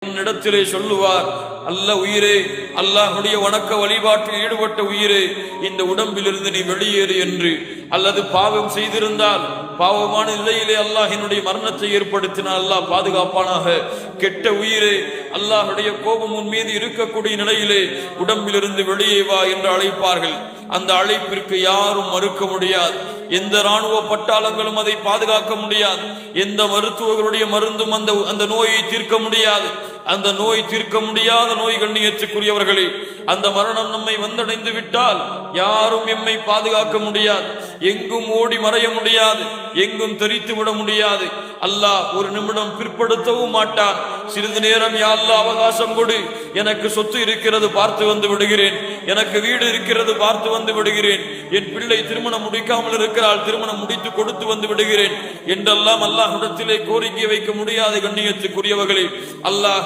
இடத்திலே சொல்லுவார், அல்ல உயிரே, அல்லாஹ்வுடைய வணக்க வழிபாட்டில் ஈடுபட்ட உயிரே, இந்த உடம்பிலிருந்து நீ வெளியேறு என்று. அல்லது பாவம் செய்திருந்தால் பாவமான நிலையிலே அல்லாஹ்வினுடைய மரணத்தை ஏற்படுத்தினால் அல்லாஹ் பாதுகாப்பானாக. கெட்ட உயிரே, அல்லாஹ்வுடைய கோபம் உன் மீது இருக்கக்கூடிய நிலையிலே உடம்பிலிருந்து வெளியே வா என்று அழைப்பார்கள். அந்த அழைப்பிற்கு யாரும் மறுக்க முடியாது. எந்த ராணுவ பட்டாளங்களும் அதை பாதுகாக்க முடியாது. எந்த மருத்துவர்களுடைய மருந்தும் அந்த நோயை தீர்க்க முடியாது. அந்த நோய் தீர்க்க முடியாத நோய் கண்ணியத்துக்குரியவர்களே, அந்த மரணம் நம்மை வந்தடைந்து விட்டால் யாரும் எம்மை பாதுகாக்க முடியாது. எங்கும் ஓடி மறைய முடியாது, எங்கும் தெரித்து விட முடியாது. அல்லாஹ் ஒரு நிமிடம் பிற்படுத்தவும் மாட்டான். சிறிது நேரம் யா அல்லாஹ் அவகாசம் கொடு, எனக்கு சொத்து இருக்கிறது பார்த்து வந்து விடுகிறேன், எனக்கு வீடு இருக்கிறது பார்த்து வந்து விடுகிறேன், என் பிள்ளை திருமணம் முடிக்காமல் இருக்கிறாள், திருமணம் முடித்து கொடுத்து வந்து விடுகிறேன் என்றெல்லாம் அல்லாஹ்விடத்திலே கோரிக்கை வைக்க முடியாது. கண்ணியத்துக்குரியவர்களே, அல்லாஹ்